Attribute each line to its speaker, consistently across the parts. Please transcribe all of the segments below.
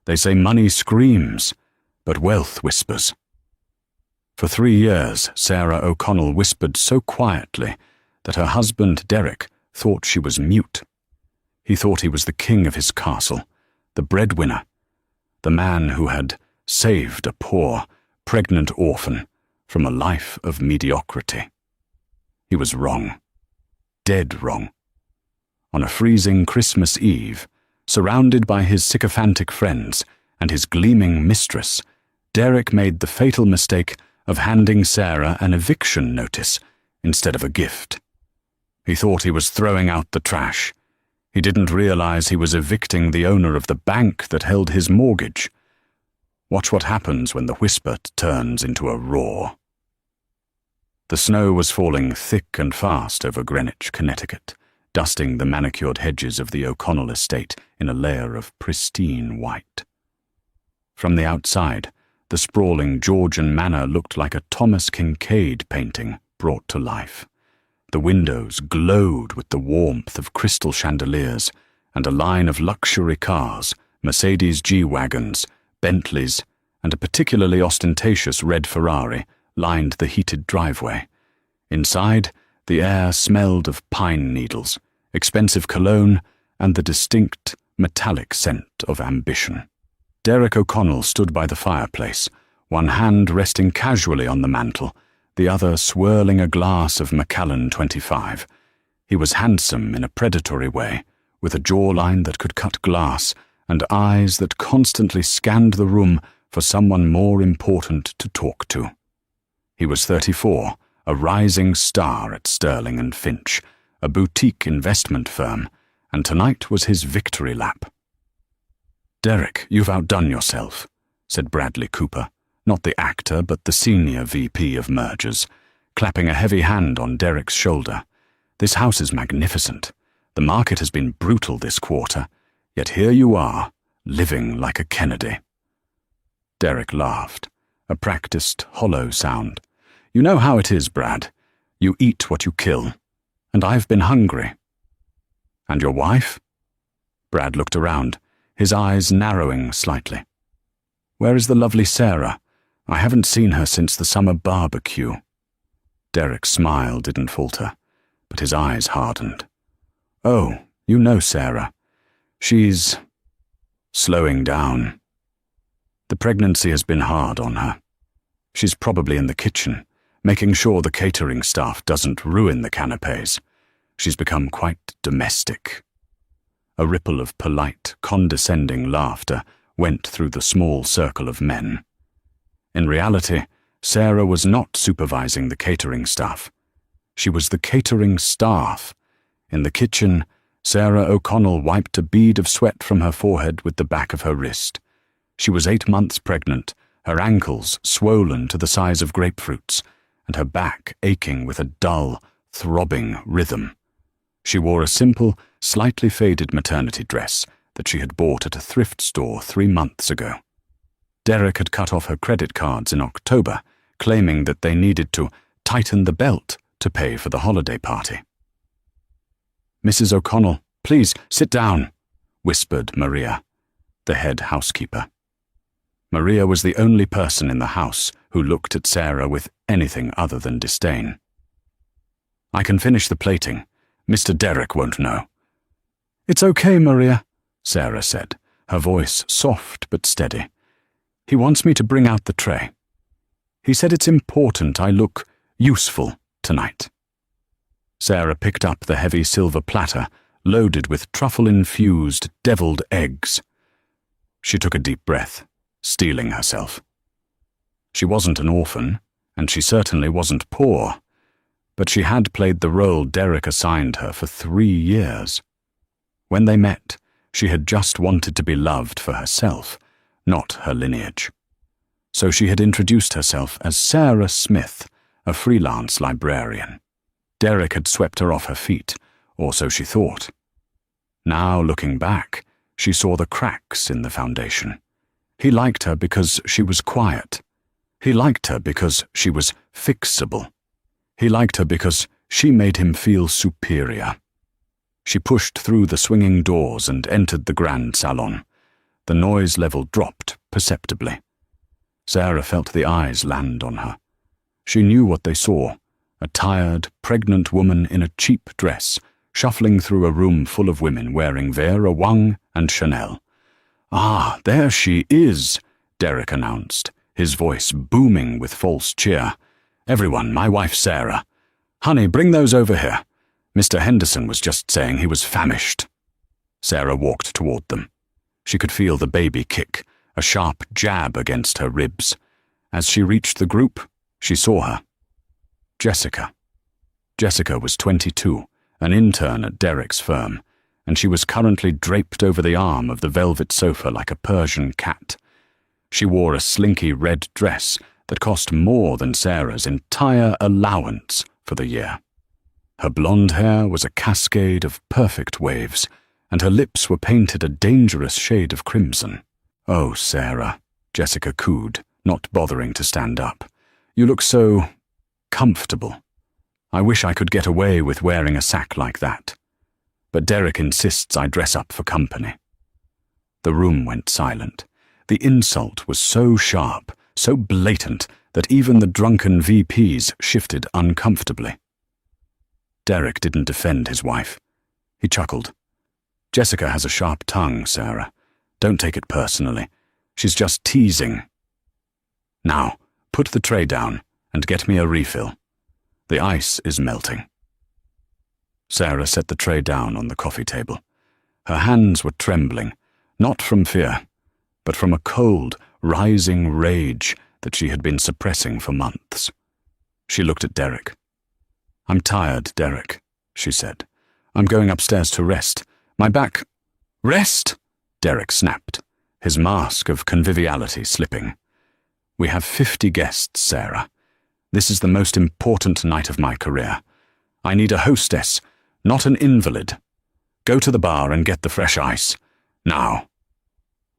Speaker 1: They say money screams, but wealth whispers. For 3 years, Sarah O'Connell whispered so quietly that her husband, Derek, thought she was mute. He thought he was the king of his castle, the breadwinner, the man who had saved a poor, pregnant orphan from a life of mediocrity. He was wrong. Dead wrong. On a freezing Christmas Eve, surrounded by his sycophantic friends and his gleaming mistress, Derek made the fatal mistake of handing Sarah an eviction notice instead of a gift. He thought he was throwing out the trash. He didn't realize he was evicting the owner of the bank that held his mortgage. Watch what happens when the whisper turns into a roar. The snow was falling thick and fast over Greenwich, Connecticut, dusting the manicured hedges of the O'Connell estate in a layer of pristine white. From the outside, the sprawling Georgian manor looked like a Thomas Kincaid painting brought to life. The windows glowed with the warmth of crystal chandeliers, and a line of luxury cars, Mercedes G-wagons, Bentleys, and a particularly ostentatious red Ferrari lined the heated driveway. Inside, the air smelled of pine needles, expensive cologne, and the distinct, metallic scent of ambition. Derek O'Connell stood by the fireplace, one hand resting casually on the mantel, the other swirling a glass of Macallan 25. He was handsome in a predatory way, with a jawline that could cut glass and eyes that constantly scanned the room for someone more important to talk to. He was 34, a rising star at Sterling and Finch, a boutique investment firm, and tonight was his victory lap. "Derek, you've outdone yourself," said Bradley Cooper, not the actor but the senior VP of mergers, clapping a heavy hand on Derek's shoulder. "This house is magnificent. The market has been brutal this quarter, yet here you are, living like a Kennedy." Derek laughed, a practiced, hollow sound. "You know how it is, Brad. You eat what you kill. And I've been hungry." "And your wife?" Brad looked around, his eyes narrowing slightly. "Where is the lovely Sarah? I haven't seen her since the summer barbecue." Derek's smile didn't falter, but his eyes hardened. "Oh, you know Sarah. She's slowing down. The pregnancy has been hard on her. She's probably in the kitchen, making sure the catering staff doesn't ruin the canapes. She's become quite domestic." A ripple of polite, condescending laughter went through the small circle of men. In reality, Sarah was not supervising the catering staff. She was the catering staff. In the kitchen, Sarah O'Connell wiped a bead of sweat from her forehead with the back of her wrist. She was 8 months pregnant, her ankles swollen to the size of grapefruits, and her back aching with a dull, throbbing rhythm. She wore a simple, slightly faded maternity dress that she had bought at a thrift store 3 months ago. Derek had cut off her credit cards in October, claiming that they needed to tighten the belt to pay for the holiday party. "Mrs. O'Connell, please sit down," whispered Maria, the head housekeeper. Maria was the only person in the house who looked at Sarah with anything other than disdain. "I can finish the plating. Mr. Derek won't know." "It's okay, Maria," Sarah said, her voice soft but steady. "He wants me to bring out the tray. He said it's important I look useful tonight." Sarah picked up the heavy silver platter loaded with truffle-infused deviled eggs. She took a deep breath, steeling herself. She wasn't an orphan, and she certainly wasn't poor, but she had played the role Derek assigned her for 3 years. When they met, she had just wanted to be loved for herself, not her lineage. So she had introduced herself as Sarah Smith, a freelance librarian. Derek had swept her off her feet, or so she thought. Now, looking back, she saw the cracks in the foundation. He liked her because she was quiet. He liked her because she was fixable. He liked her because she made him feel superior. She pushed through the swinging doors and entered the grand salon. The noise level dropped perceptibly. Sarah felt the eyes land on her. She knew what they saw, a tired, pregnant woman in a cheap dress, shuffling through a room full of women wearing Vera Wang and Chanel. "Ah, there she is," Derek announced, his voice booming with false cheer. "Everyone, my wife Sarah. Honey, bring those over here. Mr. Henderson was just saying he was famished." Sarah walked toward them. She could feel the baby kick, a sharp jab against her ribs. As she reached the group, she saw her. Jessica. Jessica was 22, an intern at Derek's firm, and she was currently draped over the arm of the velvet sofa like a Persian cat. She wore a slinky red dress that cost more than Sarah's entire allowance for the year. Her blonde hair was a cascade of perfect waves, and her lips were painted a dangerous shade of crimson. "Oh, Sarah," Jessica cooed, not bothering to stand up. "You look so comfortable. I wish I could get away with wearing a sack like that. But Derek insists I dress up for company." The room went silent. The insult was so sharp, so blatant, that even the drunken VPs shifted uncomfortably. Derek didn't defend his wife. He chuckled. "Jessica has a sharp tongue, Sarah. Don't take it personally. She's just teasing. Now, put the tray down and get me a refill. The ice is melting." Sarah set the tray down on the coffee table. Her hands were trembling, not from fear, but from a cold, rising rage that she had been suppressing for months. She looked at Derek. "I'm tired, Derek," she said. "I'm going upstairs to rest. My back—" "Rest?" Derek snapped, his mask of conviviality slipping. "We have 50 guests, Sarah. This is the most important night of my career. I need a hostess, not an invalid. Go to the bar and get the fresh ice. Now."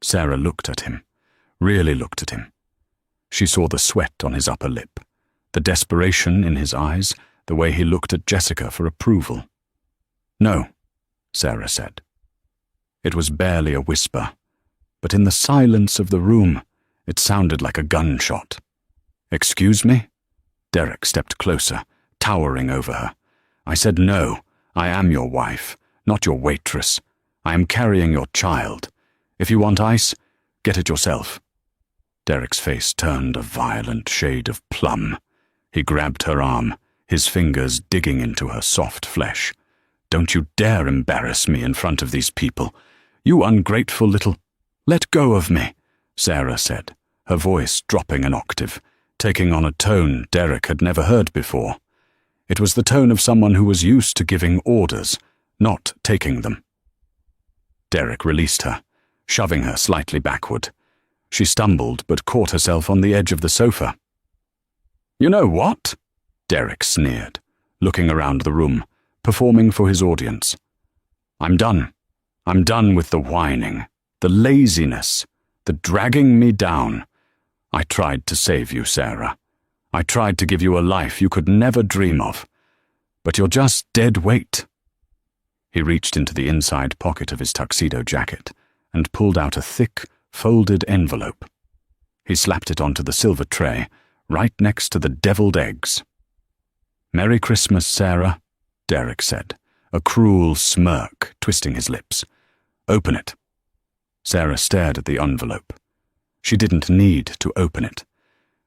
Speaker 1: Sarah looked at him, really looked at him. She saw the sweat on his upper lip, the desperation in his eyes, the way he looked at Jessica for approval. "No," Sarah said. It was barely a whisper, but in the silence of the room, it sounded like a gunshot. "Excuse me?" Derek stepped closer, towering over her. "I said no. I am your wife, not your waitress. I am carrying your child. If you want ice, get it yourself." Derek's face turned a violent shade of plum. He grabbed her arm, his fingers digging into her soft flesh. "Don't you dare embarrass me in front of these people. You ungrateful little—" "Let go of me," Sarah said, her voice dropping an octave, taking on a tone Derek had never heard before. It was the tone of someone who was used to giving orders, not taking them. Derek released her, shoving her slightly backward. She stumbled but caught herself on the edge of the sofa. "You know what?" Derek sneered, looking around the room, performing for his audience. "I'm done. I'm done with the whining, the laziness, the dragging me down. I tried to save you, Sarah. I tried to give you a life you could never dream of. But you're just dead weight." He reached into the inside pocket of his tuxedo jacket and pulled out a thick, folded envelope. He slapped it onto the silver tray, right next to the deviled eggs. "Merry Christmas, Sarah," Derek said, a cruel smirk twisting his lips. "Open it." Sarah stared at the envelope. She didn't need to open it.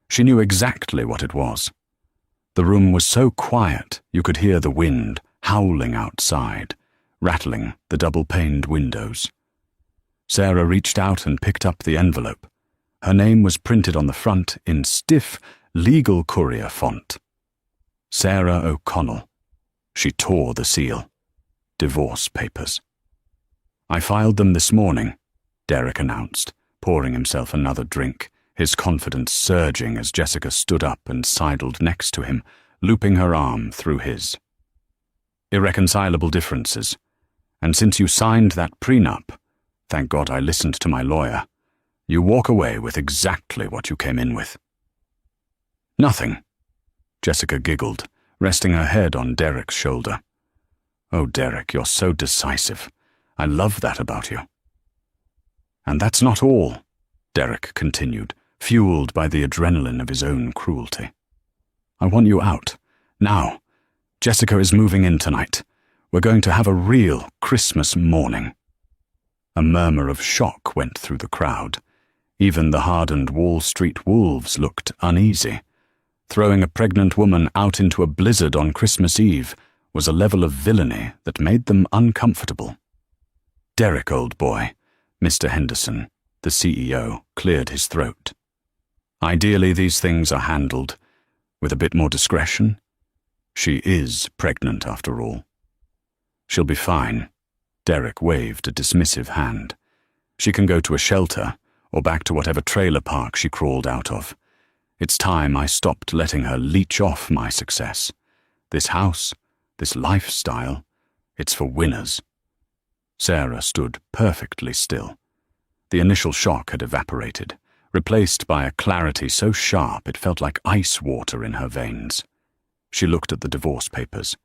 Speaker 1: She knew exactly what it was. The room was so quiet you could hear the wind howling outside, rattling the double-paned windows. Sarah reached out and picked up the envelope. Her name was printed on the front in stiff, legal courier font. Sarah O'Connell. She tore the seal. Divorce papers. "I filed them this morning," Derek announced, pouring himself another drink, his confidence surging as Jessica stood up and sidled next to him, looping her arm through his. "Irreconcilable differences. And since you signed that prenup, thank God I listened to my lawyer, you walk away with exactly what you came in with." "Nothing." Jessica giggled, resting her head on Derek's shoulder. "Oh, Derek, you're so decisive. I love that about you." And that's not all, Derek continued, fueled by the adrenaline of his own cruelty. I want you out. Now. Jessica is moving in tonight. We're going to have a real Christmas morning. A murmur of shock went through the crowd. Even the hardened Wall Street wolves looked uneasy. Throwing a pregnant woman out into a blizzard on Christmas Eve was a level of villainy that made them uncomfortable. Derek, old boy, Mr. Henderson, the CEO, cleared his throat. Ideally, these things are handled with a bit more discretion. She is pregnant, after all. She'll be fine. Derek waved a dismissive hand. She can go to a shelter or back to whatever trailer park she crawled out of. It's time I stopped letting her leech off my success. This house, this lifestyle, it's for winners. Sarah stood perfectly still. The initial shock had evaporated, replaced by a clarity so sharp it felt like ice water in her veins. She looked at the divorce papers.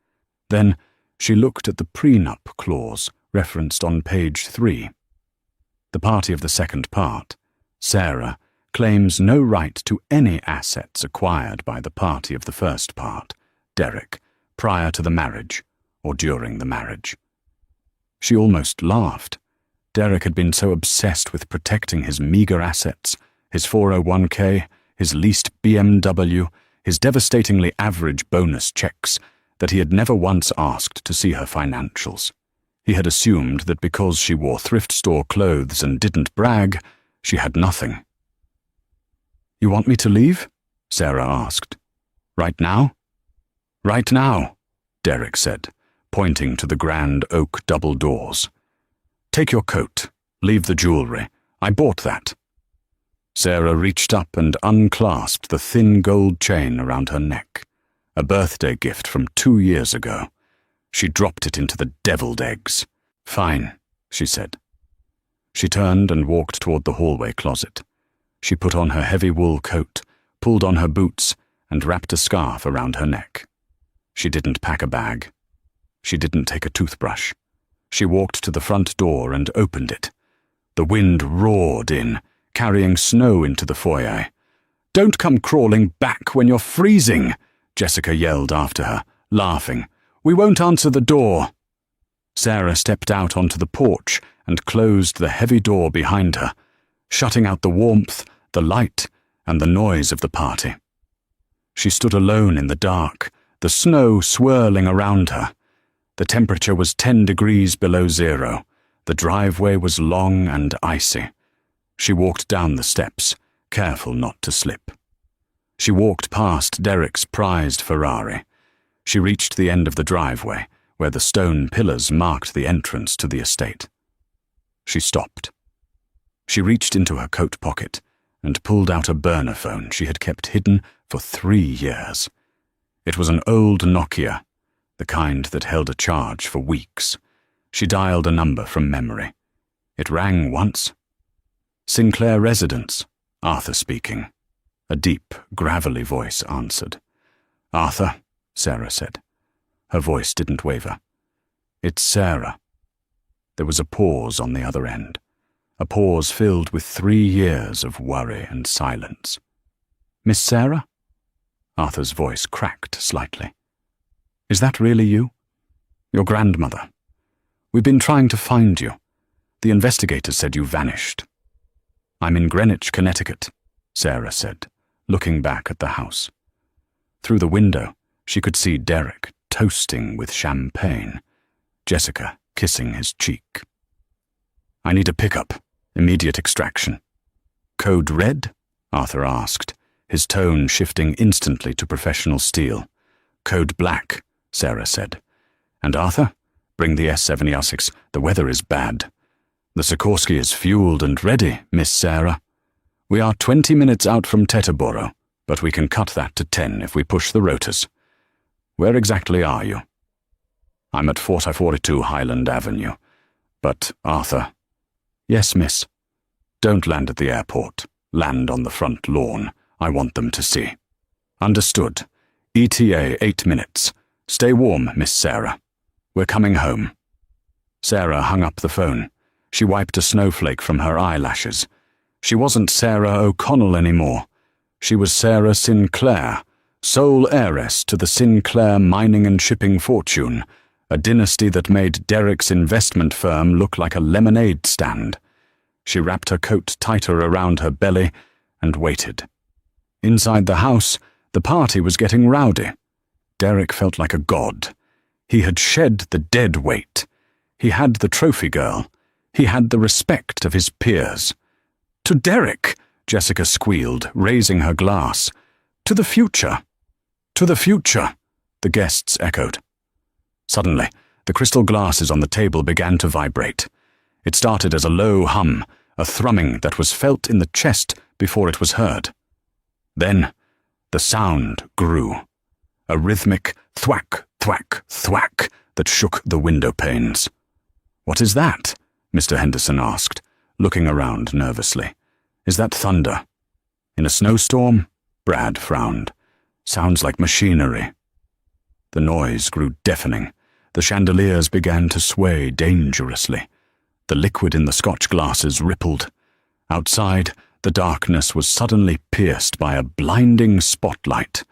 Speaker 1: Then she looked at the prenup clause referenced on page 3. The party of the second part, Sarah, claims no right to any assets acquired by the party of the first part, Derek, prior to the marriage or during the marriage. She almost laughed. Derek had been so obsessed with protecting his meager assets, his 401k, his leased BMW, his devastatingly average bonus checks, that he had never once asked to see her financials. He had assumed that because she wore thrift store clothes and didn't brag, she had nothing. You want me to leave? Sarah asked. Right now? Right now, Derek said, pointing to the grand oak double doors. Take your coat. Leave the jewelry. I bought that. Sarah reached up and unclasped the thin gold chain around her neck, a birthday gift from 2 years ago. She dropped it into the deviled eggs. Fine, she said. She turned and walked toward the hallway closet. She put on her heavy wool coat, pulled on her boots, and wrapped a scarf around her neck. She didn't pack a bag. She didn't take a toothbrush. She walked to the front door and opened it. The wind roared in, carrying snow into the foyer. Don't come crawling back when you're freezing, Jessica yelled after her, laughing. We won't answer the door. Sarah stepped out onto the porch and closed the heavy door behind her, shutting out the warmth, the light, and the noise of the party. She stood alone in the dark, the snow swirling around her. The temperature was 10 degrees below zero. The driveway was long and icy. She walked down the steps, careful not to slip. She walked past Derek's prized Ferrari. She reached the end of the driveway, where the stone pillars marked the entrance to the estate. She stopped. She reached into her coat pocket and pulled out a burner phone she had kept hidden for 3 years. It was an old Nokia, the kind that held a charge for weeks. She dialed a number from memory. It rang once. Sinclair Residence, Arthur speaking. A deep, gravelly voice answered. Arthur, Sarah said. Her voice didn't waver. It's Sarah. There was a pause on the other end, a pause filled with 3 years of worry and silence. Miss Sarah? Arthur's voice cracked slightly. Is that really you? Your grandmother. We've been trying to find you. The investigators said you vanished. I'm in Greenwich, Connecticut, Sarah said, looking back at the house. Through the window, she could see Derek toasting with champagne, Jessica kissing his cheek. I need a pickup, immediate extraction. Code red? Arthur asked, his tone shifting instantly to professional steel. Code black, Sarah said. And Arthur, bring the S-70R6, the weather is bad. The Sikorsky is fueled and ready, Miss Sarah. We are 20 minutes out from Teterboro, but we can cut that to 10 if we push the rotors. Where exactly are you? I'm at 4042 Highland Avenue. But, Arthur... Yes, miss. Don't land at the airport. Land on the front lawn. I want them to see. Understood. ETA 8 minutes. Stay warm, Miss Sarah. We're coming home. Sarah hung up the phone. She wiped a snowflake from her eyelashes. She wasn't Sarah O'Connell anymore. She was Sarah Sinclair, sole heiress to the Sinclair mining and shipping fortune, a dynasty that made Derek's investment firm look like a lemonade stand. She wrapped her coat tighter around her belly and waited. Inside the house, the party was getting rowdy. Derek felt like a god. He had shed the dead weight. He had the trophy girl. He had the respect of his peers. "To Derek," Jessica squealed, raising her glass. "To the future." "To the future," the guests echoed. Suddenly, the crystal glasses on the table began to vibrate. It started as a low hum, a thrumming that was felt in the chest before it was heard. Then, the sound grew. A rhythmic thwack, thwack, thwack that shook the window panes. "What is that?" Mr. Henderson asked, looking around nervously. "Is that thunder?" "In a snowstorm?" Brad frowned. "Sounds like machinery." The noise grew deafening. The chandeliers began to sway dangerously. The liquid in the scotch glasses rippled. Outside, the darkness was suddenly pierced by a blinding spotlight.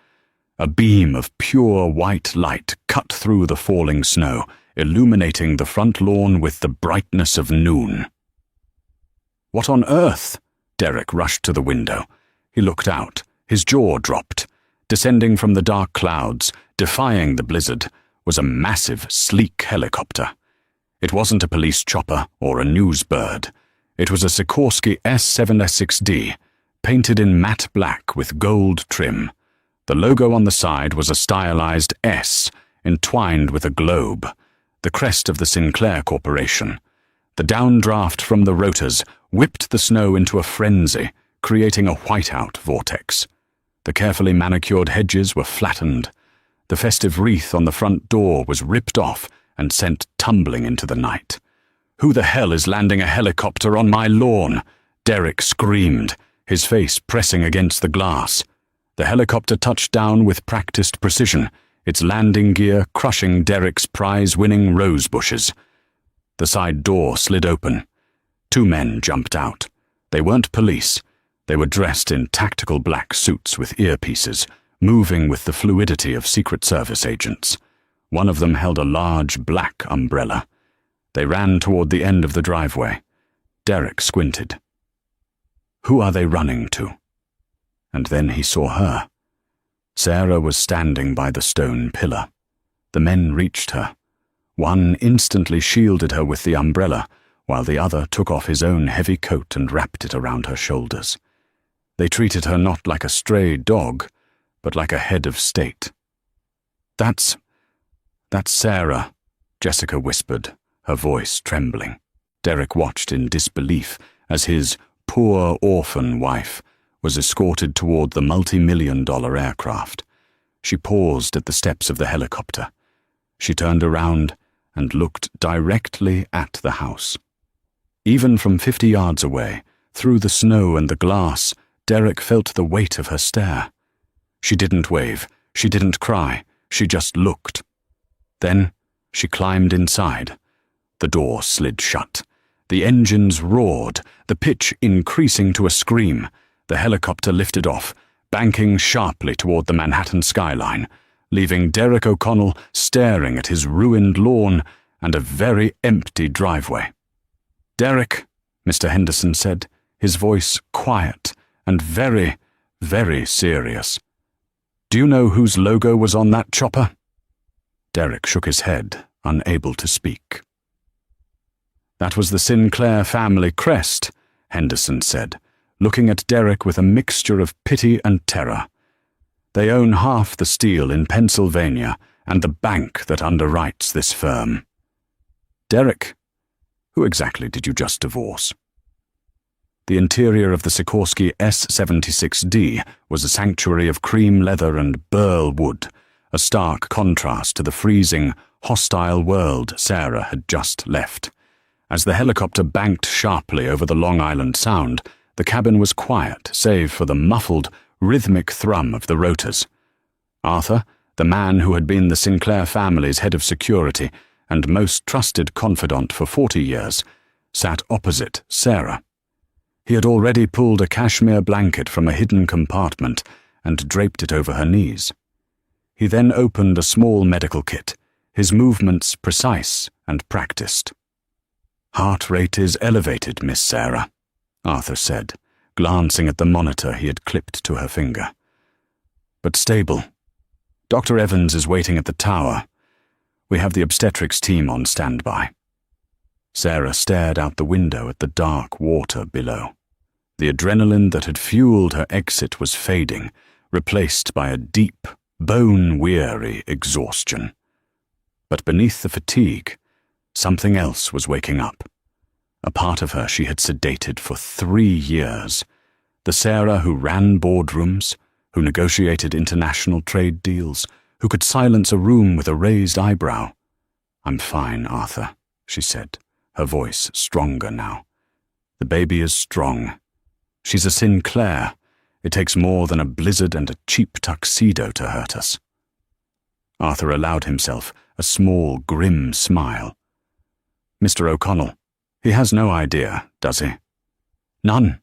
Speaker 1: A beam of pure white light cut through the falling snow, illuminating the front lawn with the brightness of noon. "What on earth?" Derek rushed to the window. He looked out. His jaw dropped. Descending from the dark clouds, defying the blizzard, was a massive, sleek helicopter. It wasn't a police chopper or a news bird. It was a Sikorsky S-76D, painted in matte black with gold trim. The logo on the side was a stylized S, entwined with a globe, the crest of the Sinclair Corporation. The downdraft from the rotors whipped the snow into a frenzy, creating a whiteout vortex. The carefully manicured hedges were flattened. The festive wreath on the front door was ripped off and sent tumbling into the night. "Who the hell is landing a helicopter on my lawn?" Derek screamed, his face pressing against the glass. The helicopter touched down with practiced precision, its landing gear crushing Derek's prize-winning rose bushes. The side door slid open. 2 men jumped out. They weren't police. They were dressed in tactical black suits with earpieces, moving with the fluidity of Secret Service agents. One of them held a large black umbrella. They ran toward the end of the driveway. Derek squinted. Who are they running to? And then he saw her. Sarah was standing by the stone pillar. The men reached her. One instantly shielded her with the umbrella, while the other took off his own heavy coat and wrapped it around her shoulders. They treated her not like a stray dog, but like a head of state. That's Sarah," Jessica whispered, her voice trembling. Derek watched in disbelief as his poor orphan wife was escorted toward the multi-million-dollar aircraft. She paused at the steps of the helicopter. She turned around and looked directly at the house. Even from 50 yards away, through the snow and the glass, Derek felt the weight of her stare. She didn't wave, she didn't cry, she just looked. Then she climbed inside. The door slid shut. The engines roared, the pitch increasing to a scream. The helicopter lifted off, banking sharply toward the Manhattan skyline, leaving Derek O'Connell staring at his ruined lawn and a very empty driveway. "Derek," Mr. Henderson said, his voice quiet and very, very serious. "Do you know whose logo was on that chopper?" Derek shook his head, unable to speak. "That was the Sinclair family crest," Henderson said, looking at Derek with a mixture of pity and terror. "They own half the steel in Pennsylvania and the bank that underwrites this firm." "Derek, who exactly did you just divorce?" The interior of the Sikorsky S-76D was a sanctuary of cream leather and burl wood, a stark contrast to the freezing, hostile world Sarah had just left. As the helicopter banked sharply over the Long Island Sound, the cabin was quiet save for the muffled, rhythmic thrum of the rotors. Arthur, the man who had been the Sinclair family's head of security and most trusted confidant for 40 years, sat opposite Sarah. He had already pulled a cashmere blanket from a hidden compartment and draped it over her knees. He then opened a small medical kit, his movements precise and practiced. "Heart rate is elevated, Miss Sarah," Arthur said, glancing at the monitor he had clipped to her finger. "But stable. Dr. Evans is waiting at the tower. We have the obstetrics team on standby." Sarah stared out the window at the dark water below. The adrenaline that had fueled her exit was fading, replaced by a deep, bone-weary exhaustion. But beneath the fatigue, something else was waking up. A part of her she had sedated for 3 years. The Sarah who ran boardrooms, who negotiated international trade deals, who could silence a room with a raised eyebrow. "I'm fine, Arthur," she said, her voice stronger now. "The baby is strong. She's a Sinclair. It takes more than a blizzard and a cheap tuxedo to hurt us." Arthur allowed himself a small, grim smile. "Mr. O'Connell, he has no idea, does he?" "None,"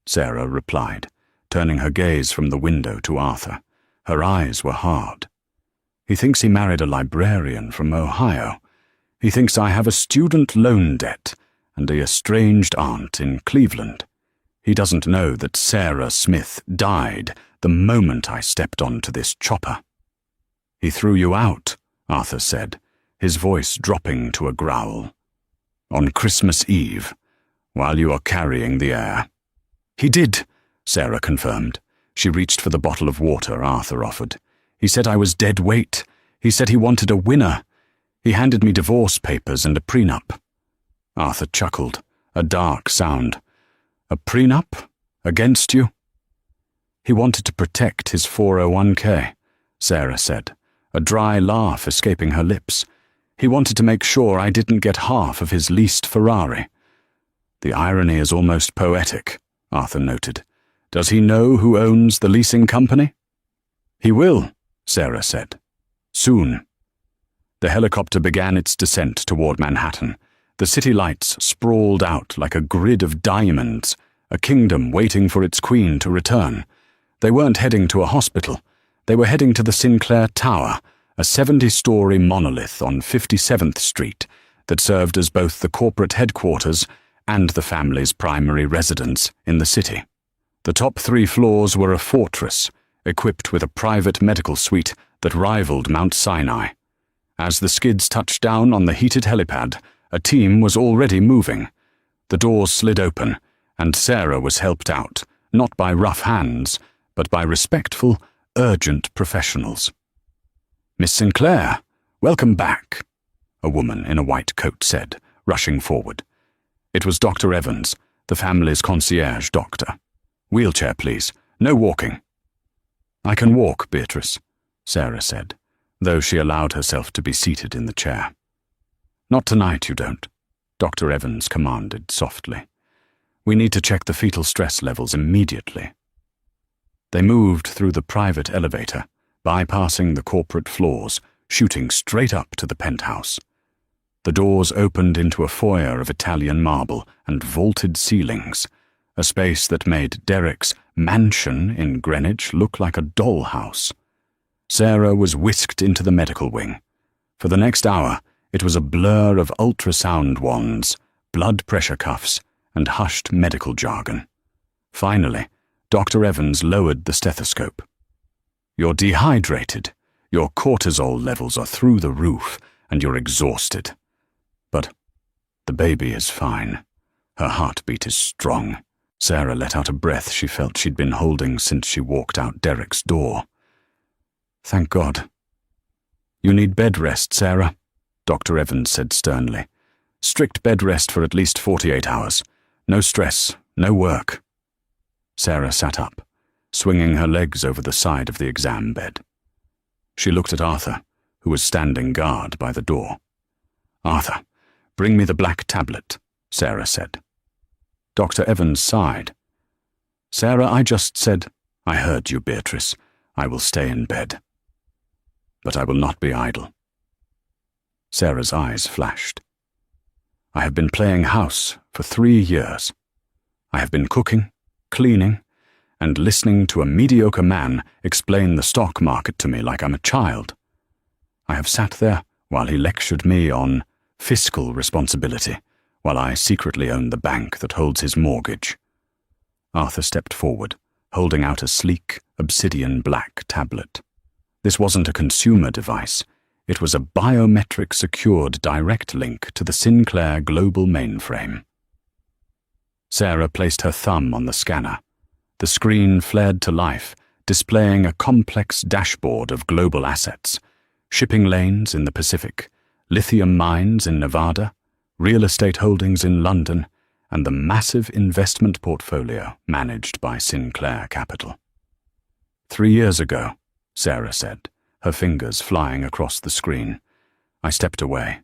Speaker 1: Sarah replied, turning her gaze from the window to Arthur. Her eyes were hard. "He thinks he married a librarian from Ohio. He thinks I have a student loan debt and a estranged aunt in Cleveland. He doesn't know that Sarah Smith died the moment I stepped onto this chopper." "He threw you out," Arthur said, his voice dropping to a growl. "On Christmas Eve, while you are carrying the air." "He did," Sarah confirmed. She reached for the bottle of water Arthur offered. "He said I was dead weight. He said he wanted a winner. He handed me divorce papers and a prenup." Arthur chuckled, a dark sound. "A prenup? Against you?" "He wanted to protect his 401k, Sarah said, a dry laugh escaping her lips. "He wanted to make sure I didn't get half of his leased Ferrari." "The irony is almost poetic," Arthur noted. "Does he know who owns the leasing company?" "He will," Sarah said. "Soon." The helicopter began its descent toward Manhattan. The city lights sprawled out like a grid of diamonds, a kingdom waiting for its queen to return. They weren't heading to a hospital. They were heading to the Sinclair Tower, a 70-story monolith on 57th Street that served as both the corporate headquarters and the family's primary residence in the city. The top 3 floors were a fortress, equipped with a private medical suite that rivaled Mount Sinai. As the skids touched down on the heated helipad, a team was already moving. The doors slid open, and Sarah was helped out, not by rough hands, but by respectful, urgent professionals. "Miss Sinclair, welcome back," a woman in a white coat said, rushing forward. It was Dr. Evans, the family's concierge doctor. "Wheelchair, please. No walking." "I can walk, Beatrice," Sarah said, though she allowed herself to be seated in the chair. "Not tonight, you don't," Dr. Evans commanded softly. "We need to check the fetal stress levels immediately." They moved through the private elevator, bypassing the corporate floors, shooting straight up to the penthouse. The doors opened into a foyer of Italian marble and vaulted ceilings, a space that made Derek's mansion in Greenwich look like a dollhouse. Sarah was whisked into the medical wing. For the next hour, it was a blur of ultrasound wands, blood pressure cuffs, and hushed medical jargon. Finally, Dr. Evans lowered the stethoscope. "You're dehydrated. Your cortisol levels are through the roof, and you're exhausted. But the baby is fine. Her heartbeat is strong." Sarah let out a breath she felt she'd been holding since she walked out Derek's door. "Thank God." "You need bed rest, Sarah," Dr. Evans said sternly. "Strict bed rest for at least 48 hours. No stress, no work." Sarah sat up, swinging her legs over the side of the exam bed. She looked at Arthur, who was standing guard by the door. "Arthur, bring me the black tablet," Sarah said. Dr. Evans sighed. "Sarah, I just said—" "I heard you, Beatrice. I will stay in bed. But I will not be idle." Sarah's eyes flashed. I have been playing house for 3 years. I have been cooking, cleaning, and listening to a mediocre man explain the stock market to me like I'm a child. I have sat there while he lectured me on fiscal responsibility, while I secretly own the bank that holds his mortgage. Arthur stepped forward, holding out a sleek, obsidian black tablet. This wasn't a consumer device. It was a biometric-secured direct link to the Sinclair global mainframe. Sarah placed her thumb on the scanner. The screen flared to life, displaying a complex dashboard of global assets: shipping lanes in the Pacific, lithium mines in Nevada, real estate holdings in London, and the massive investment portfolio managed by Sinclair Capital. 3 years ago, Sarah said, her fingers flying across the screen, I stepped away.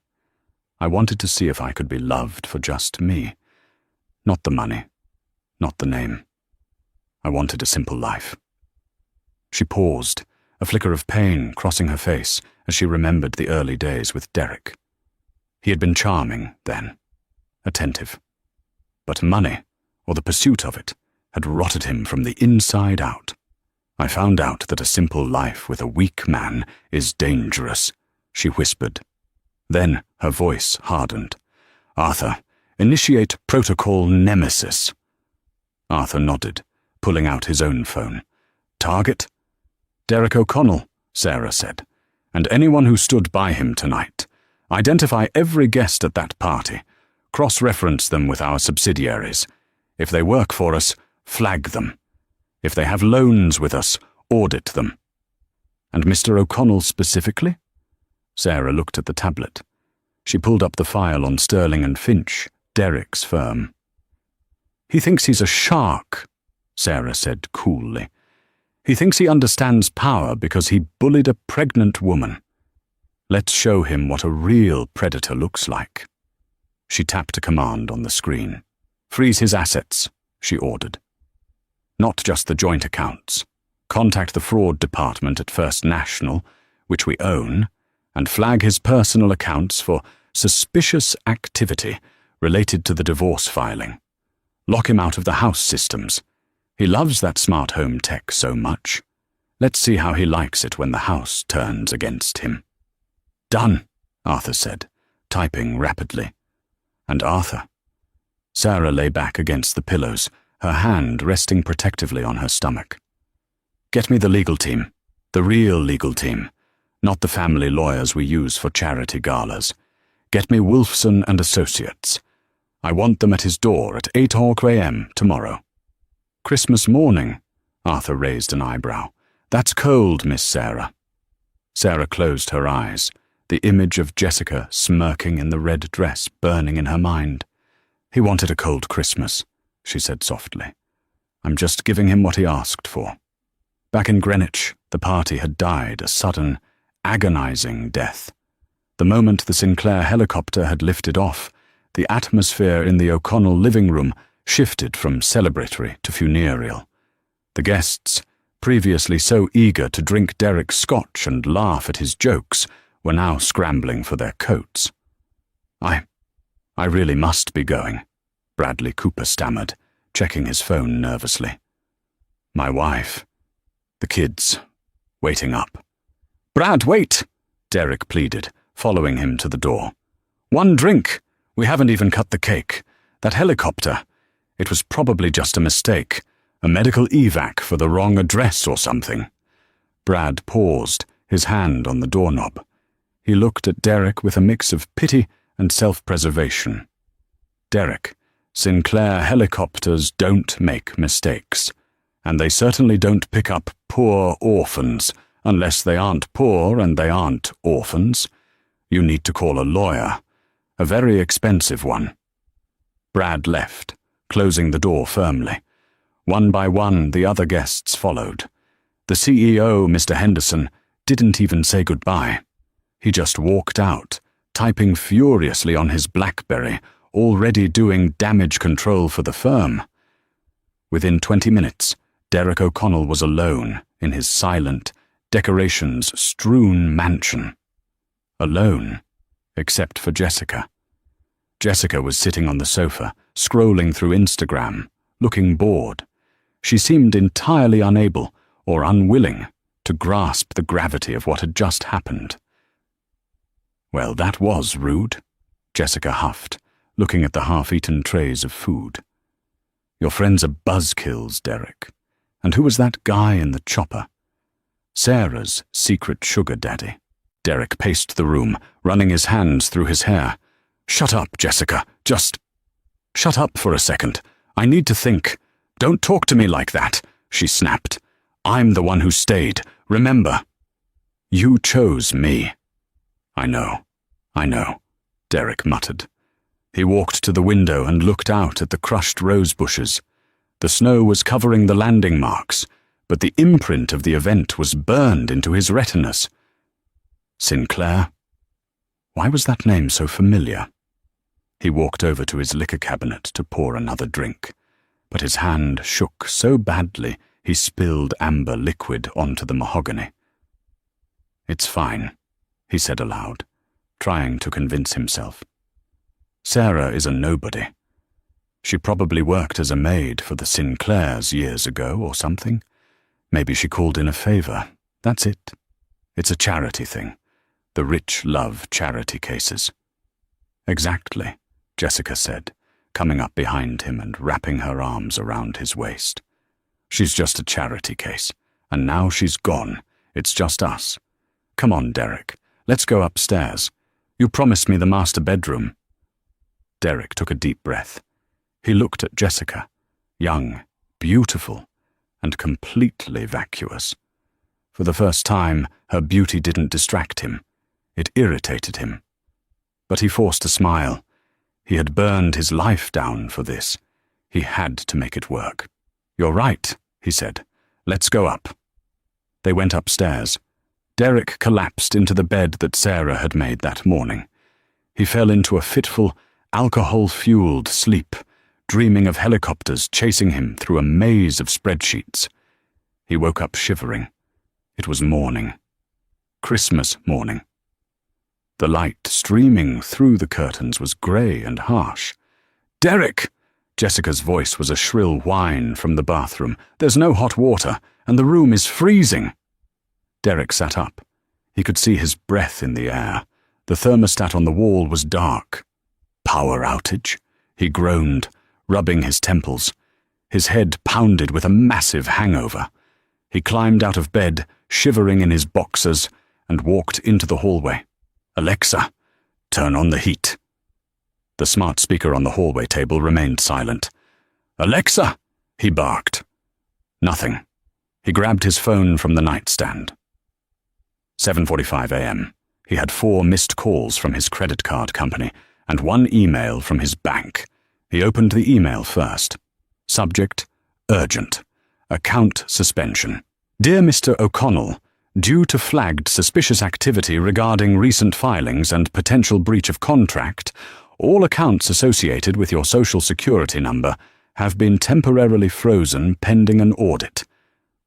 Speaker 1: I wanted to see if I could be loved for just me. Not the money, not the name. I wanted a simple life. She paused, a flicker of pain crossing her face as she remembered the early days with Derek. He had been charming then, attentive. But money, or the pursuit of it, had rotted him from the inside out. I found out that a simple life with a weak man is dangerous, she whispered. Then her voice hardened. Arthur, initiate Protocol Nemesis. Arthur nodded, pulling out his own phone. Target? Derek O'Connell, Sarah said, and anyone who stood by him tonight. Identify every guest at that party. Cross-reference them with our subsidiaries. If they work for us, flag them. If they have loans with us, audit them. And Mr. O'Connell specifically? Sarah looked at the tablet. She pulled up the file on Sterling and Finch, Derek's firm. He thinks he's a shark, Sarah said coolly. He thinks he understands power because he bullied a pregnant woman. Let's show him what a real predator looks like. She tapped a command on the screen. Freeze his assets, she ordered. Not just the joint accounts. Contact the fraud department at First National, which we own, and flag his personal accounts for suspicious activity related to the divorce filing. Lock him out of the house systems. He loves that smart home tech so much. Let's see how he likes it when the house turns against him. Done, Arthur said, typing rapidly. And Arthur. Sarah lay back against the pillows, her hand resting protectively on her stomach. Get me the legal team, the real legal team, not the family lawyers we use for charity galas. Get me Wolfson and Associates. I want them at his door at 8 a.m. tomorrow. Christmas morning, Arthur raised an eyebrow. That's cold, Miss Sarah. Sarah closed her eyes, the image of Jessica smirking in the red dress burning in her mind. He wanted a cold Christmas, she said softly. I'm just giving him what he asked for. Back in Greenwich, the party had died a sudden, agonizing death. The moment the Sinclair helicopter had lifted off, the atmosphere in the O'Connell living room shifted from celebratory to funereal. The guests, previously so eager to drink Derek's scotch and laugh at his jokes, were now scrambling for their coats. I really must be going, Bradley Cooper stammered, checking his phone nervously. My wife, the kids, waiting up. Brad, wait, Derek pleaded, following him to the door. One drink. We haven't even cut the cake. That helicopter. It was probably just a mistake. A medical evac for the wrong address or something. Brad paused, his hand on the doorknob. He looked at Derek with a mix of pity and self-preservation. Derek, Sinclair helicopters don't make mistakes, and they certainly don't pick up poor orphans unless they aren't poor and they aren't orphans. You need to call a lawyer, a very expensive one. Brad left, closing the door firmly. One by one, the other guests followed. The CEO, Mr. Henderson, didn't even say goodbye. He just walked out, typing furiously on his BlackBerry, already doing damage control for the firm. Within 20 minutes, Derek O'Connell was alone in his silent, decorations-strewn mansion. Alone, except for Jessica. Jessica was sitting on the sofa, scrolling through Instagram, looking bored. She seemed entirely unable or unwilling to grasp the gravity of what had just happened. "Well, that was rude," Jessica huffed, looking at the half-eaten trays of food. "Your friends are buzzkills, Derek. And who was that guy in the chopper?" "Sarah's secret sugar daddy." Derek paced the room, running his hands through his hair. "Shut up, Jessica. Just shut up for a second. I need to think. Don't talk to me like that," she snapped. "I'm the one who stayed. Remember, you chose me." I know, Derek muttered. He walked to the window and looked out at the crushed rose bushes. The snow was covering the landing marks, but the imprint of the event was burned into his retinas. Sinclair? Why was that name so familiar? He walked over to his liquor cabinet to pour another drink, but his hand shook so badly he spilled amber liquid onto the mahogany. "It's fine," he said aloud, trying to convince himself. "Sarah is a nobody. She probably worked as a maid for the Sinclairs years ago or something. Maybe she called in a favor. That's it. It's a charity thing. The rich love charity cases." "Exactly," Jessica said, coming up behind him and wrapping her arms around his waist. "She's just a charity case, and now she's gone. It's just us. Come on, Derek. Let's go upstairs. You promised me the master bedroom." Derek took a deep breath. He looked at Jessica, young, beautiful, and completely vacuous. For the first time, her beauty didn't distract him. It irritated him. But he forced a smile. He had burned his life down for this. He had to make it work. "You're right," he said. "Let's go up." They went upstairs. Derek collapsed into the bed that Sarah had made that morning. He fell into a fitful, alcohol-fueled sleep, dreaming of helicopters chasing him through a maze of spreadsheets. He woke up shivering. It was morning. Christmas morning. The light streaming through the curtains was grey and harsh. "Derek!" Jessica's voice was a shrill whine from the bathroom. "There's no hot water, and the room is freezing." Derek sat up. He could see his breath in the air. The thermostat on the wall was dark. "Power outage," he groaned, rubbing his temples. His head pounded with a massive hangover. He climbed out of bed, shivering in his boxers, and walked into the hallway. "Alexa, turn on the heat." The smart speaker on the hallway table remained silent. "Alexa!" he barked. Nothing. He grabbed his phone from the nightstand. 7:45 a.m. He had 4 missed calls from his credit card company and 1 email from his bank. He opened the email first. Subject: urgent. Account suspension. Dear Mr. O'Connell, due to flagged suspicious activity regarding recent filings and potential breach of contract, all accounts associated with your social security number have been temporarily frozen pending an audit.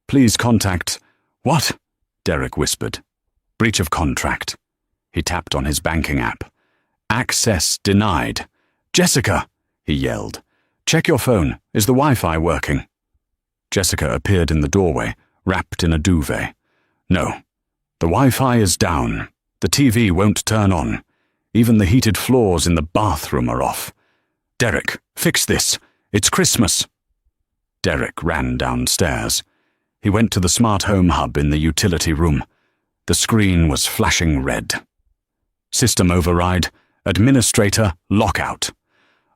Speaker 1: Please contact— "What?" Derek whispered. "Breach of contract." He tapped on his banking app. "Access denied." "Jessica!" he yelled. "Check your phone. Is the Wi-Fi working?" Jessica appeared in the doorway, wrapped in a duvet. "No. The Wi-Fi is down. The TV won't turn on. Even the heated floors in the bathroom are off. Derek, fix this. It's Christmas." Derek ran downstairs. He went to the smart home hub in the utility room. The screen was flashing red. System override. Administrator lockout.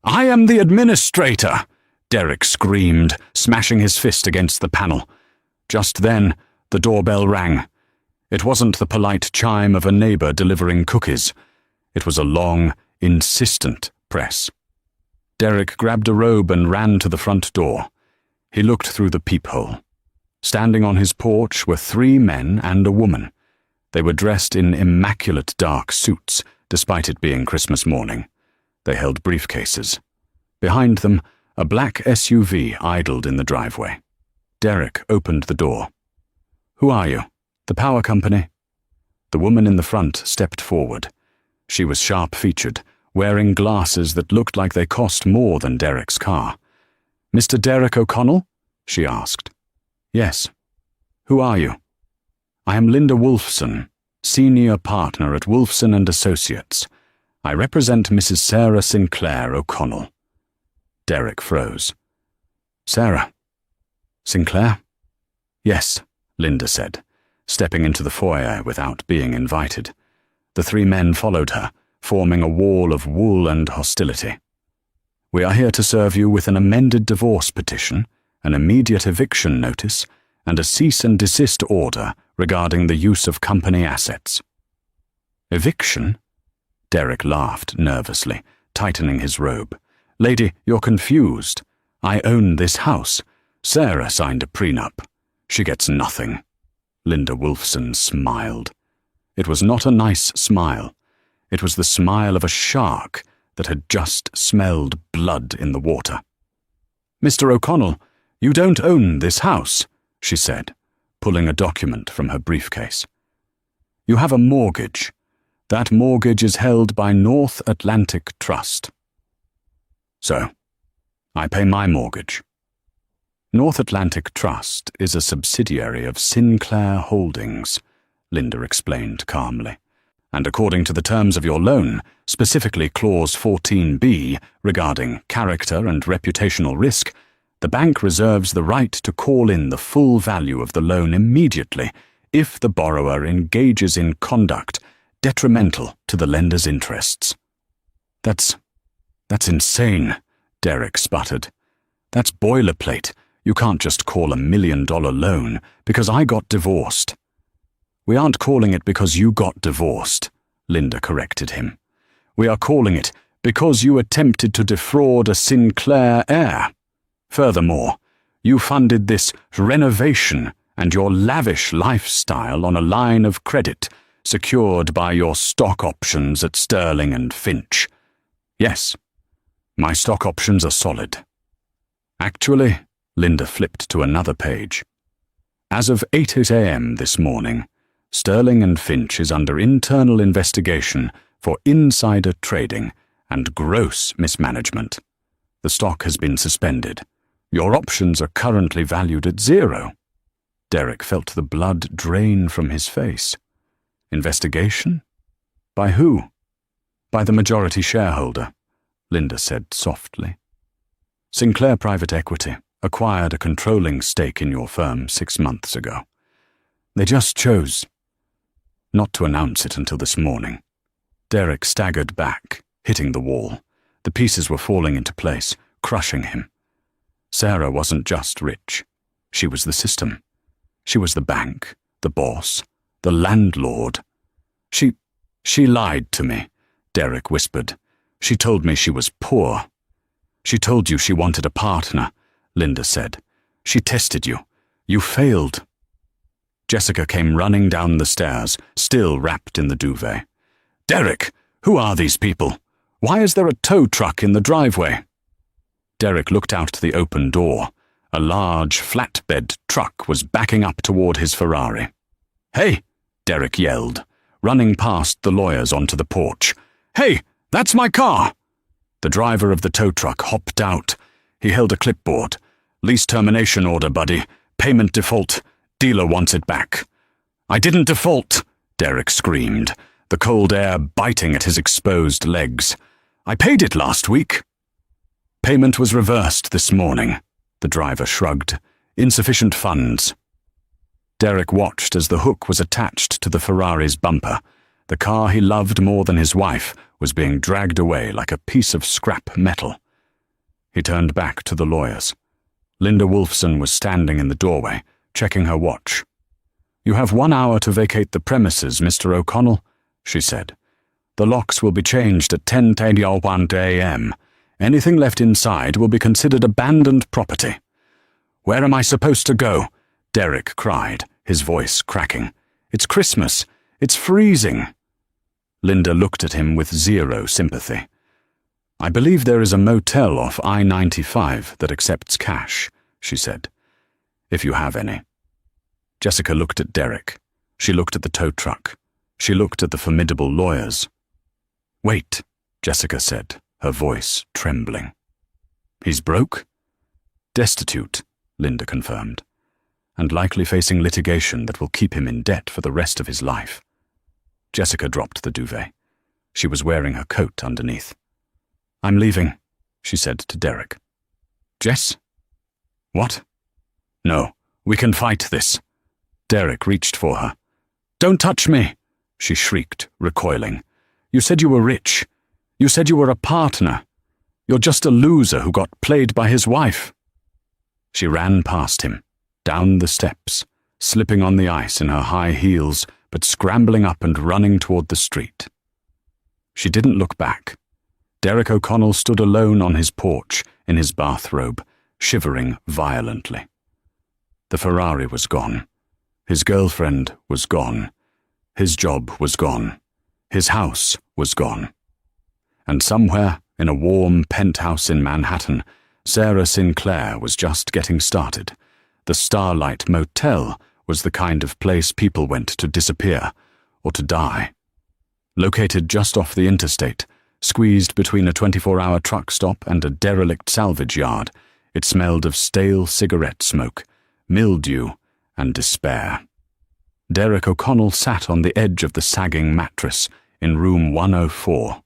Speaker 1: "I am the administrator!" Derek screamed, smashing his fist against the panel. Just then, the doorbell rang. It wasn't the polite chime of a neighbor delivering cookies. It was a long, insistent press. Derek grabbed a robe and ran to the front door. He looked through the peephole. Standing on his porch were 3 men and a woman. They were dressed in immaculate dark suits, despite it being Christmas morning. They held briefcases. Behind them, a black SUV idled in the driveway. Derek opened the door. "Who are you? The power company?" The woman in the front stepped forward. She was sharp-featured, wearing glasses that looked like they cost more than Derek's car. "Mr. Derek O'Connell?" she asked. "Yes. Who are you?" "I am Linda Wolfson, senior partner at Wolfson and Associates. I represent Mrs. Sarah Sinclair O'Connell." Derek froze. "Sarah? Sinclair?" "Yes," Linda said, stepping into the foyer without being invited. The three men followed her, forming a wall of wool and hostility. "We are here to serve you with an amended divorce petition, an immediate eviction notice, and a cease and desist order regarding the use of company assets." "Eviction?" Derek laughed nervously, tightening his robe. "Lady, you're confused. I own this house. Sarah signed a prenup. She gets nothing." Linda Wolfson smiled. It was not a nice smile. It was the smile of a shark that had just smelled blood in the water. "Mr. O'Connell, you don't own this house," she said, pulling a document from her briefcase. "You have a mortgage. That mortgage is held by North Atlantic Trust." "So, I pay my mortgage." "North Atlantic Trust is a subsidiary of Sinclair Holdings," Linda explained calmly. "And according to the terms of your loan, specifically Clause 14B regarding character and reputational risk, the bank reserves the right to call in the full value of the loan immediately if the borrower engages in conduct detrimental to the lender's interests." That's insane," Derek sputtered. "That's boilerplate. You can't just call $1 million loan because I got divorced." "We aren't calling it because you got divorced," Linda corrected him. "We are calling it because you attempted to defraud a Sinclair heir. Furthermore, you funded this renovation and your lavish lifestyle on a line of credit secured by your stock options at Sterling and Finch. Yes, my stock options are solid. Actually," Linda flipped to another page. "As of 8 a.m. this morning, Sterling and Finch is under internal investigation for insider trading and gross mismanagement. The stock has been suspended. Your options are currently valued at 0. Derek felt the blood drain from his face. "Investigation? By who?" "By the majority shareholder," Linda said softly. "Sinclair Private Equity acquired a controlling stake in your firm 6 months ago. They just chose not to announce it until this morning." Derek staggered back, hitting the wall. The pieces were falling into place, crushing him. Sarah wasn't just rich. She was the system. She was the bank, the boss, the landlord. She lied to me," Derek whispered. "She told me she was poor." "She told you she wanted a partner," Linda said. "She tested you. You failed." Jessica came running down the stairs, still wrapped in the duvet. "Derek, who are these people? Why is there a tow truck in the driveway?" Derek looked out the open door. A large flatbed truck was backing up toward his Ferrari. "Hey!" Derek yelled, running past the lawyers onto the porch. "Hey, that's my car!" The driver of the tow truck hopped out. He held a clipboard. "Lease termination order, buddy. Payment default. Dealer wants it back." "I didn't default," Derek screamed, the cold air biting at his exposed legs. "I paid it last week." "Payment was reversed this morning," the driver shrugged. "Insufficient funds." Derek watched as the hook was attached to the Ferrari's bumper. The car he loved more than his wife was being dragged away like a piece of scrap metal. He turned back to the lawyers. Linda Wolfson was standing in the doorway, checking her watch. "You have 1 hour to vacate the premises, Mr. O'Connell," she said. "The locks will be changed at 10:01 a.m. Anything left inside will be considered abandoned property." "Where am I supposed to go?" Derek cried, his voice cracking. "It's Christmas. It's freezing." Linda looked at him with zero sympathy. "I believe there is a motel off I-95 that accepts cash," she said. "If you have any." Jessica looked at Derek. She looked at the tow truck. She looked at the formidable lawyers. "Wait," Jessica said, her voice trembling. He's broke? Destitute, Linda confirmed, and likely facing litigation that will keep him in debt for the rest of his life. Jessica dropped the duvet. She was wearing her coat underneath. I'm leaving, she said to Derek. Jess? What? No, we can fight this. Derek reached for her. Don't touch me, she shrieked, recoiling. You said you were rich. You said you were a partner. You're just a loser who got played by his wife. She ran past him, down the steps, slipping on the ice in her high heels, but scrambling up and running toward the street. She didn't look back. Derek O'Connell stood alone on his porch in his bathrobe, shivering violently. The Ferrari was gone. His girlfriend was gone. His job was gone. His house was gone. And somewhere in a warm penthouse in Manhattan, Sarah Sinclair was just getting started. The Starlight Motel was the kind of place people went to disappear or to die. Located just off the interstate, squeezed between a 24-hour truck stop and a derelict salvage yard, it smelled of stale cigarette smoke, mildew, and despair. Derek O'Connell sat on the edge of the sagging mattress in room 104.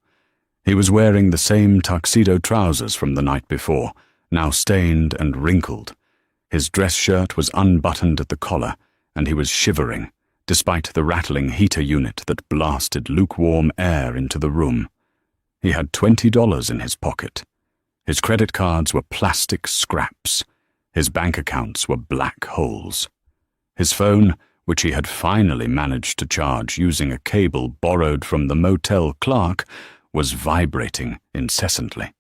Speaker 1: He was wearing the same tuxedo trousers from the night before, now stained and wrinkled. His dress shirt was unbuttoned at the collar, and he was shivering, despite the rattling heater unit that blasted lukewarm air into the room. He had $20 in his pocket. His credit cards were plastic scraps. His bank accounts were black holes. His phone, which he had finally managed to charge using a cable borrowed from the motel clerk, was vibrating incessantly.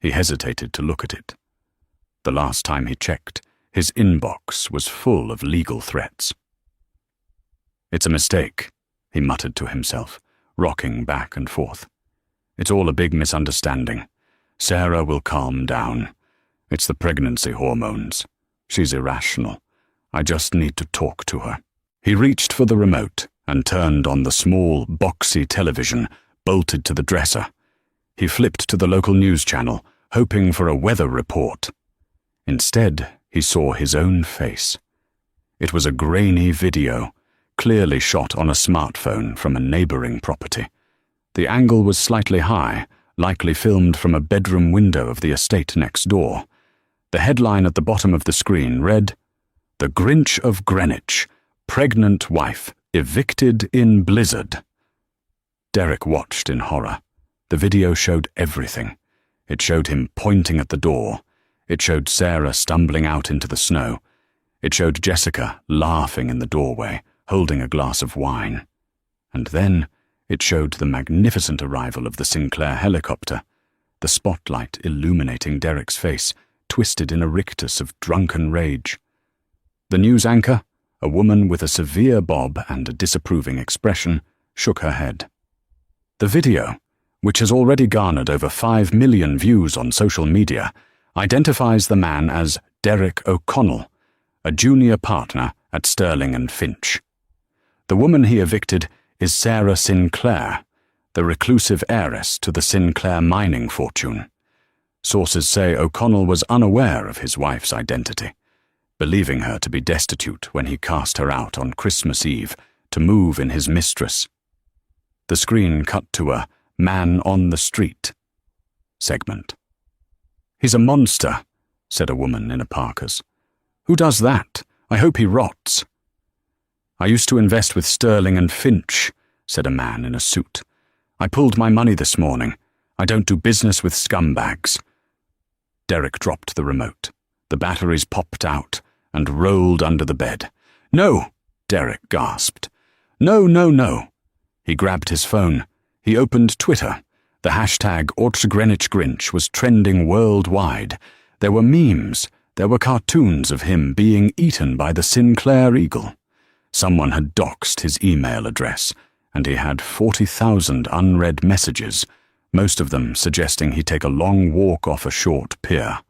Speaker 1: He hesitated to look at it. The last time he checked, his inbox was full of legal threats. It's a mistake, he muttered to himself, rocking back and forth. It's all a big misunderstanding. Sarah will calm down. It's the pregnancy hormones. She's irrational. I just need to talk to her. He reached for the remote and turned on the small, boxy television bolted to the dresser. He flipped to the local news channel, hoping for a weather report. Instead, he saw his own face. It was a grainy video, clearly shot on a smartphone from a neighboring property. The angle was slightly high, likely filmed from a bedroom window of the estate next door. The headline at the bottom of the screen read, "The Grinch of Greenwich, pregnant wife, evicted in blizzard." Derek watched in horror. The video showed everything. It showed him pointing at the door. It showed Sarah stumbling out into the snow. It showed Jessica laughing in the doorway, holding a glass of wine. And then it showed the magnificent arrival of the Sinclair helicopter, the spotlight illuminating Derek's face, twisted in a rictus of drunken rage. The news anchor, a woman with a severe bob and a disapproving expression, shook her head. The video, which has already garnered over 5 million views on social media, identifies the man as Derek O'Connell, a junior partner at Sterling and Finch. The woman he evicted is Sarah Sinclair, the reclusive heiress to the Sinclair mining fortune. Sources say O'Connell was unaware of his wife's identity, believing her to be destitute when he cast her out on Christmas Eve to move in his Mistress. The screen cut to a "man on the street" segment. "He's a monster," said a woman in a Parker's. "Who does that? I hope he rots." "I used to invest with Sterling and Finch," said a man in a suit. "I pulled my money this morning. I don't do business with scumbags." Derek dropped the remote. The batteries popped out and rolled under the bed. "No!" Derek gasped. "No, no, no." He grabbed his phone. He opened Twitter. The hashtag #OrtsGreenwichGrinch was trending worldwide. There were memes. There were cartoons of him being eaten by the Sinclair eagle. Someone had doxed his email address, and he had 40,000 unread messages, most of them suggesting he take a long walk off a short pier.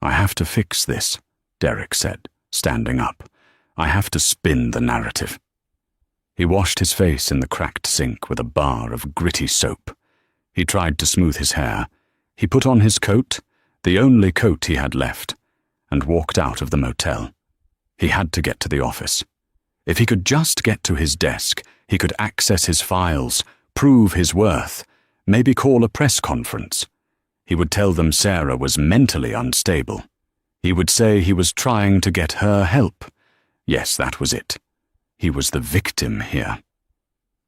Speaker 1: "I have to fix this," Derek said, standing up. "I have to spin the narrative." He washed his face in the cracked sink with a bar of gritty soap. He tried to smooth his hair. He put on his coat, the only coat he had left, and walked out of the motel. He had to get to the office. If he could just get to his desk, he could access his files, prove his worth, maybe call a press conference. He would tell them Sarah was mentally unstable. He would say he was trying to get her help. Yes, that was it. He was the victim here.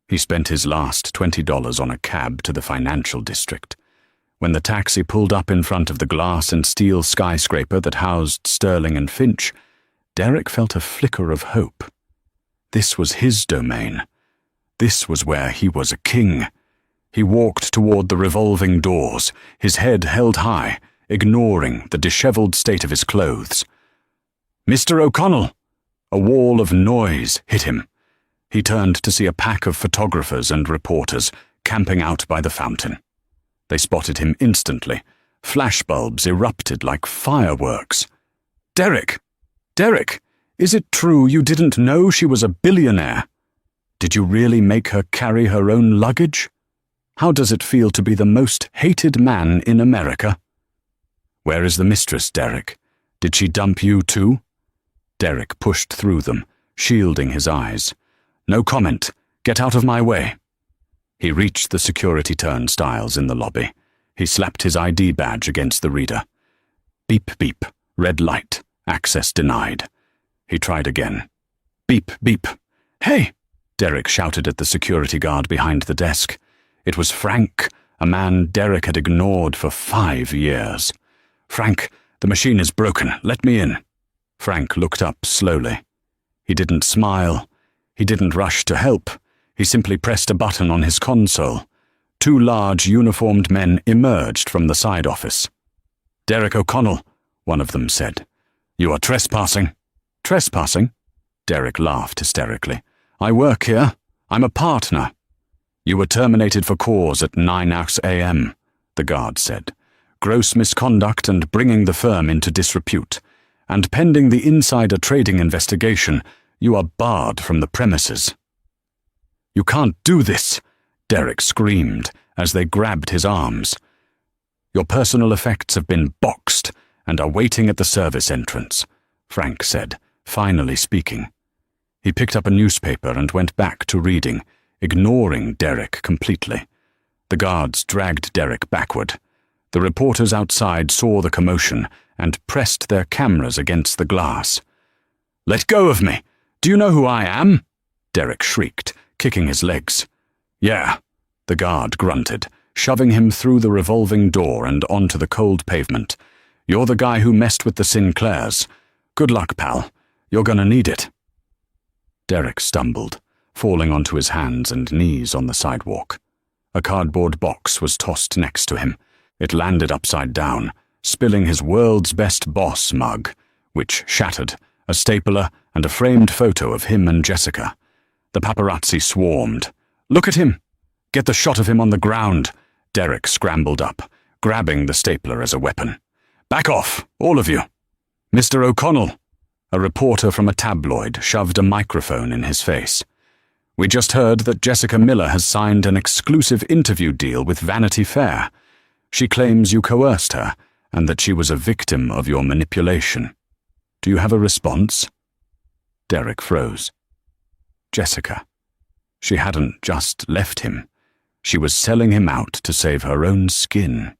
Speaker 1: He spent his last $20 on a cab to the financial district. When the taxi pulled up in front of the glass and steel skyscraper that housed Sterling and Finch, Derek felt a flicker of hope. This was his domain. This was where he was a king. He walked toward the revolving doors, his head held high, ignoring the disheveled state of his clothes. "Mr. O'Connell!" A wall of noise hit him. He turned to see a pack of photographers and reporters camping out by the fountain. They spotted him instantly. Flashbulbs erupted like fireworks. "Derek! Derek! Is it true you didn't know she was a billionaire? Did you really make her carry her own luggage? How does it feel to be the most hated man in America? Where is the mistress, Derek? Did she dump you too?" Derek pushed through them, shielding his eyes. "No comment. Get out of my way." He reached the security turnstiles in the lobby. He slapped his ID badge against the reader. Beep, beep. Red light. Access denied. He tried again. Beep, beep. "Hey!" Derek shouted at the security guard behind the desk. It was Frank, a man Derek had ignored for 5 years. "Frank, the machine is broken. Let me in." Frank looked up slowly. He didn't smile. He didn't rush to help. He simply pressed a button on his console. 2 large uniformed men emerged from the side office. "Derek O'Connell," one of them said. "You are trespassing." "Trespassing?" Derek laughed hysterically. "I work here. I'm a partner." "You were terminated for cause at 9 a.m., the guard said. "Gross misconduct and bringing the firm into disrepute. And pending the insider trading investigation, you are barred from the premises." "You can't do this," Derek screamed as they grabbed his arms. "Your personal effects have been boxed and are waiting at the service entrance," Frank said, finally speaking. He picked up a newspaper and went back to reading, ignoring Derek completely. The guards dragged Derek backward. The reporters outside saw the commotion and pressed their cameras against the glass. "Let go of me! Do you know who I am?" Derek shrieked, kicking his legs. "Yeah," the guard grunted, shoving him through the revolving door and onto the cold pavement. "You're the guy who messed with the Sinclairs. Good luck, pal. You're gonna need it." Derek stumbled, falling onto his hands and knees on the sidewalk. A cardboard box was tossed next to him. It landed upside down, spilling his world's best boss mug, which shattered, a stapler, and a framed photo of him and Jessica. The paparazzi swarmed. "Look at him! Get the shot of him on the ground!" Derek scrambled up, grabbing the stapler as a weapon. "Back off, all of you!" "Mr. O'Connell!" A reporter from a tabloid shoved a microphone in his face. "We just heard that Jessica Miller has signed an exclusive interview deal with Vanity Fair. She claims you coerced her, and that she was a victim of your manipulation. Do you have a response?" Derek froze. Jessica. She hadn't just left him. She was selling him out to save her own skin.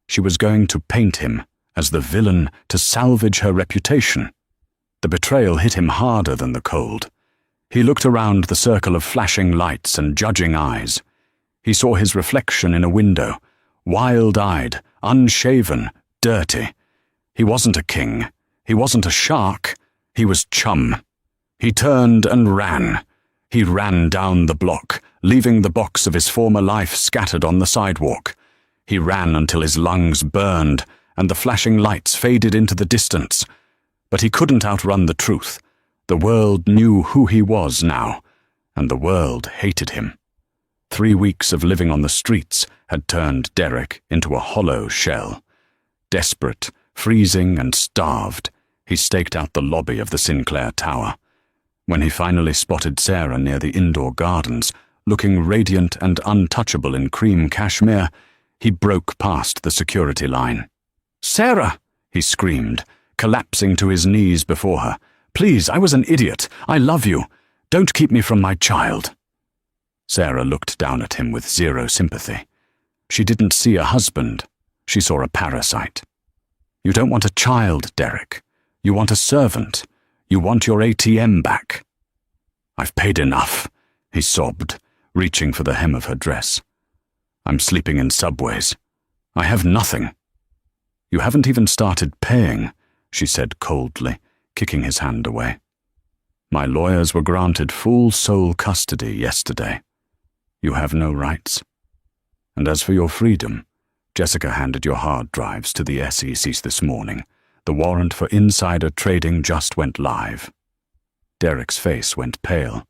Speaker 1: She was going to paint him as the villain to salvage her reputation. The betrayal hit him harder than the cold. He looked around the circle of flashing lights and judging eyes. He saw his reflection in a window, wild-eyed, unshaven, dirty. He wasn't a king. He wasn't a shark. He was chum. He turned and ran. He ran down the block, leaving the box of his former life scattered on the sidewalk. He ran until his lungs burned and the flashing lights faded into the distance. But he couldn't outrun the truth. The world knew who he was now, and the world hated him. 3 weeks of living on the streets had turned Derek into a hollow shell. Desperate, freezing, and starved, he staked out the lobby of the Sinclair Tower. When he finally spotted Sarah near the indoor gardens, Looking radiant and untouchable in cream cashmere, he broke past the security line. "Sarah!" he screamed, collapsing to his knees before her. "Please, I was an idiot. I love you. Don't keep me from my child." Sarah looked down at him with zero sympathy. She didn't see a husband. She saw a parasite. "You don't want a child, Derek. You want a servant. You want your ATM back." "I've paid enough," he sobbed, reaching for the hem of her dress. "I'm sleeping in subways. I have nothing." "You haven't even started paying," she said coldly, kicking his hand away. "My lawyers were granted full sole custody yesterday. You have no rights. And as for your freedom, Jessica handed your hard drives to the SEC this morning. The warrant for insider trading just went live." Derek's face went pale.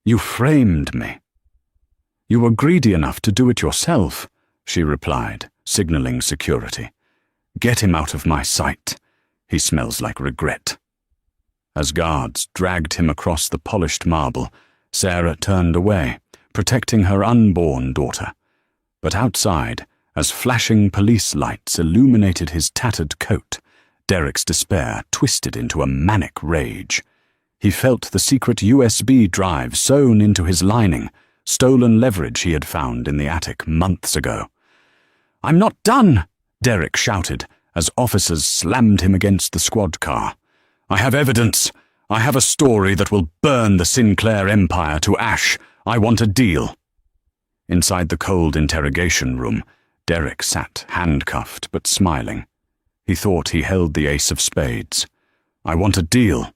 Speaker 1: You framed me." "You were greedy enough to do it yourself," she replied, signaling security. "Get him out of my sight. He smells like regret." As guards dragged him across the polished marble, Sarah turned away, protecting her unborn daughter. But outside, as flashing police lights illuminated his tattered coat, Derek's despair twisted into a manic rage. He felt the secret USB drive sewn into his lining, stolen leverage he had found in the attic months ago. "I'm not done!" Derek shouted as officers slammed him against the squad car. "I have evidence. I have a story that will burn the Sinclair empire to ash. I want a deal." Inside the cold interrogation room, Derek sat handcuffed but smiling. He thought he held the ace of spades. "I want a deal,"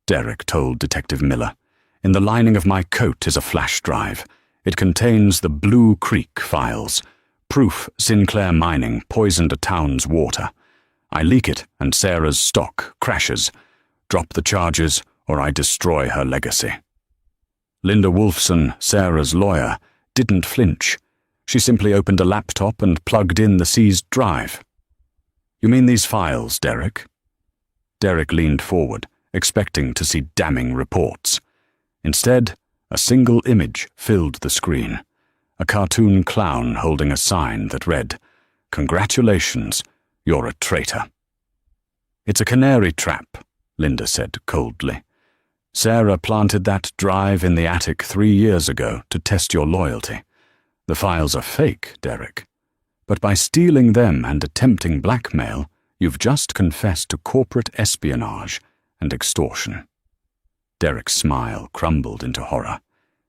Speaker 1: Derek told Detective Miller. "In the lining of my coat is a flash drive. It contains the Blue Creek files, proof Sinclair Mining poisoned a town's water. I leak it and Sarah's stock crashes. Drop the charges or I destroy her legacy." Linda Wolfson, Sarah's lawyer, didn't flinch. She simply opened a laptop and plugged in the seized drive. "You mean these files, Derek?" Derek leaned forward, expecting to see damning reports. Instead, a single image filled the screen. A cartoon clown holding a sign that read, "Congratulations, you're a traitor." "It's a canary trap," Linda said coldly. "Sarah planted that drive in the attic 3 years ago to test your loyalty. The files are fake, Derek. But by stealing them and attempting blackmail, you've just confessed to corporate espionage and extortion." Derek's smile crumbled into horror.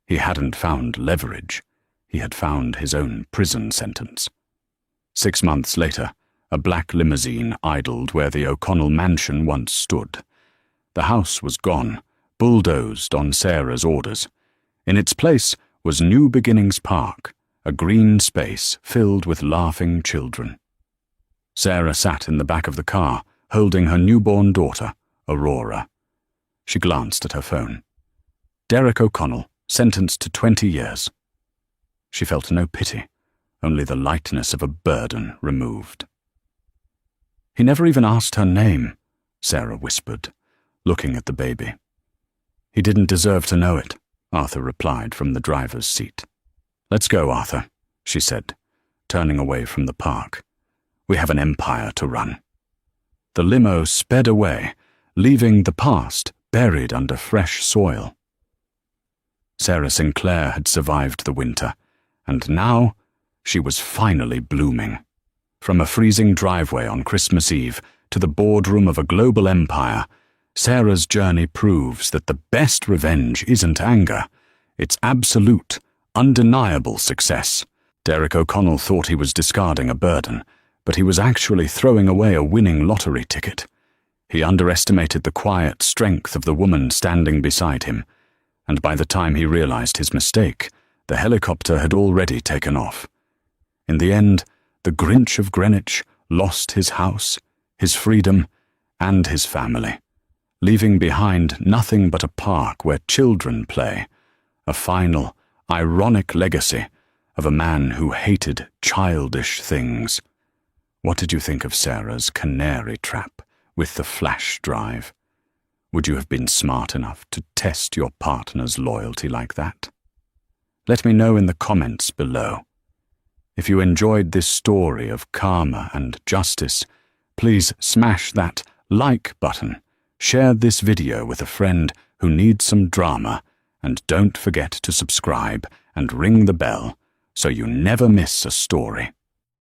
Speaker 1: He hadn't found leverage. He had found his own prison sentence. 6 months later, a black limousine idled where the O'Connell mansion once stood. The house was gone, bulldozed on Sarah's orders. In its place was New Beginnings Park, a green space filled with laughing children. Sarah sat in the back of the car, holding her newborn daughter, Aurora. She glanced at her phone. Derek O'Connell, sentenced to 20 years. She felt no pity, only the lightness of a burden removed. "He never even asked her name," Sarah whispered, looking at the baby. "He didn't deserve to know it," Arthur replied from the driver's seat. "Let's go, Arthur," she said, turning away from the park. "We have an empire to run." The limo sped away, leaving the past buried under fresh soil. Sarah Sinclair had survived the winter, and now she was finally blooming. From a freezing driveway on Christmas Eve to the boardroom of a global empire, Sarah's journey proves that the best revenge isn't anger. It's absolute, undeniable success. Derek O'Connell thought he was discarding a burden, but he was actually throwing away a winning lottery ticket. He underestimated the quiet strength of the woman standing beside him, and by the time he realized his mistake, the helicopter had already taken off. In the end, the Grinch of Greenwich lost his house, his freedom, and his family, leaving behind nothing but a park where children play, a final, ironic legacy of a man who hated childish things. What did you think of Sarah's canary trap with the flash drive? Would you have been smart enough to test your partner's loyalty like that? Let me know in the comments below. If you enjoyed this story of karma and justice, please smash that like button, share this video with a friend who needs some drama, and don't forget to subscribe and ring the bell so you never miss a story.